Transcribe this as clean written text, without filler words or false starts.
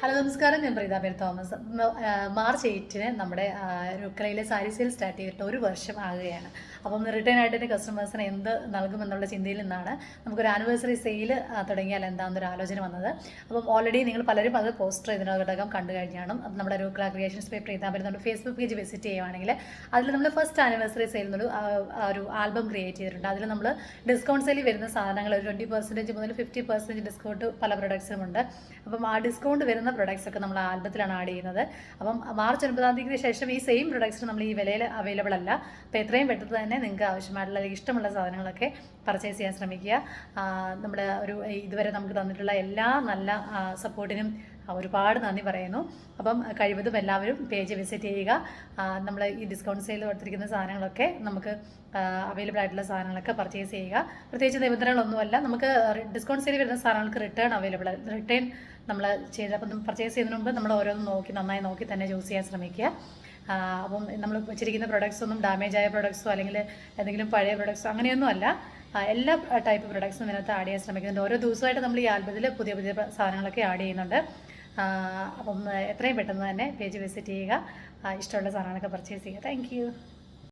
Hello നമസ്കാരം, ഞാൻ പ്രീത പേര് തോമസ്. മാർച്ച് 8-ന് നമ്മുടെ രുക്രയിലെ സാരി സെയിൽ സ്റ്റാർട്ട് ചെയ്തിട്ട് ഒരു വർഷം ആകുകയാണ്. അപ്പം റിട്ടേൺ ആയിട്ട് എൻ്റെ കസ്റ്റമേഴ്സിന് എന്ത് നൽകുമെന്നുള്ള ചിന്തയിൽ നിന്നാണ് നമുക്കൊരു ആനിവേഴ്സറി സെയിൽ തുടങ്ങിയാൽ എന്താണെന്നൊരു ആലോചന വന്നത്. അപ്പം ഓൾറെഡി നിങ്ങൾ പലരും അത് പോസ്റ്റർ ഇതിനകം കണ്ടു കഴിഞ്ഞാണ്. നമ്മുടെ രുക്ര ക്രിയേഷൻസ് ബൈ പ്രീത പേര് നമ്മുടെ ഫേസ്ബുക്ക് പേജ് വിസിറ്റ് ചെയ്യുവാണെങ്കിൽ അതിൽ നമ്മൾ ഫസ്റ്റ് ആനിവേഴ്സറി സെയിൽ ഒരു ആൽബം ക്രിയേറ്റ് ചെയ്തിട്ടുണ്ട്. അതിൽ നമ്മൾ ഡിസ്കൗണ്ട് സെയിൽ വരുന്ന സാധനങ്ങൾ ഒരു 20% മുതൽ 50% ഡിസ്കൗണ്ട് പല പ്രൊഡക്ട്സിനുമുണ്ട്. അപ്പം ആ ഡിസ്കൗണ്ട് വരുന്ന പ്രൊഡക്ട്സ് ഒക്കെ നമ്മൾ ആൽബത്തിലാണ് ആഡ് ചെയ്യുന്നത്. അപ്പം മാർച്ച് 9 ശേഷം ഈ സെയിം പ്രൊഡക്ട്സിന് നമ്മൾ ഈ വിലയിൽ അവൈലബിൾ അല്ല. അപ്പോൾ എത്രയും പെട്ടെന്ന് തന്നെ നിങ്ങൾക്ക് ആവശ്യമായിട്ടുള്ള ഇഷ്ടമുള്ള സാധനങ്ങളൊക്കെ പർച്ചേസ് ചെയ്യാൻ ശ്രമിക്കുക. നമ്മുടെ ഇതുവരെ നമുക്ക് തന്നിട്ടുള്ള എല്ലാ നല്ല സപ്പോർട്ടിനും ഒരുപാട് നന്ദി പറയുന്നു. അപ്പം കഴിവതും എല്ലാവരും പേജ് വിസിറ്റ് ചെയ്യുക. നമ്മൾ ഈ ഡിസ്കൗണ്ട് സെയിൽ കൊടുത്തിരിക്കുന്ന സാധനങ്ങളൊക്കെ നമുക്ക് അവൈലബിൾ ആയിട്ടുള്ള സാധനങ്ങളൊക്കെ പർച്ചേസ് ചെയ്യുക. പ്രത്യേകിച്ച് നിബന്ധനകളൊന്നുമല്ല. നമുക്ക് ഡിസ്കൗണ്ട് സെയിൽ വരുന്ന സാധനങ്ങൾക്ക് റിട്ടേൺ അവൈലബിൾ. റിട്ടേൺ നമ്മൾ അപ്പം പർച്ചേസ് ചെയ്യുന്നതിന് മുമ്പ് നമ്മൾ ഓരോന്നും നന്നായി നോക്കി തന്നെ ചൂസ് ചെയ്യാൻ ശ്രമിക്കുക. അപ്പം നമ്മൾ വെച്ചിരിക്കുന്ന പ്രൊഡക്ട്സ് ഒന്നും ഡാമേജ് ആയ പ്രൊഡക്ട്സോ അല്ലെങ്കിൽ എന്തെങ്കിലും പഴയ പ്രൊഡക്ട്സോ അങ്ങനെയൊന്നും അല്ല. എല്ലാ ടൈപ്പ് പ്രൊഡക്ട്സും ഇതിനകത്ത് ആഡ് ചെയ്യാൻ ശ്രമിക്കുന്നുണ്ട്. ഓരോ ദിവസമായിട്ട് നമ്മൾ ഈ ആൽബത്തിൽ പുതിയ പുതിയ സാധനങ്ങളൊക്കെ ആഡ് ചെയ്യുന്നുണ്ട്. അപ്പം എത്രയും പെട്ടെന്ന് തന്നെ പേജ് വിസിറ്റ് ചെയ്യുക. ഇഷ്ടമുള്ള സാധനങ്ങളൊക്കെ പർച്ചേസ് ചെയ്യുക. താങ്ക്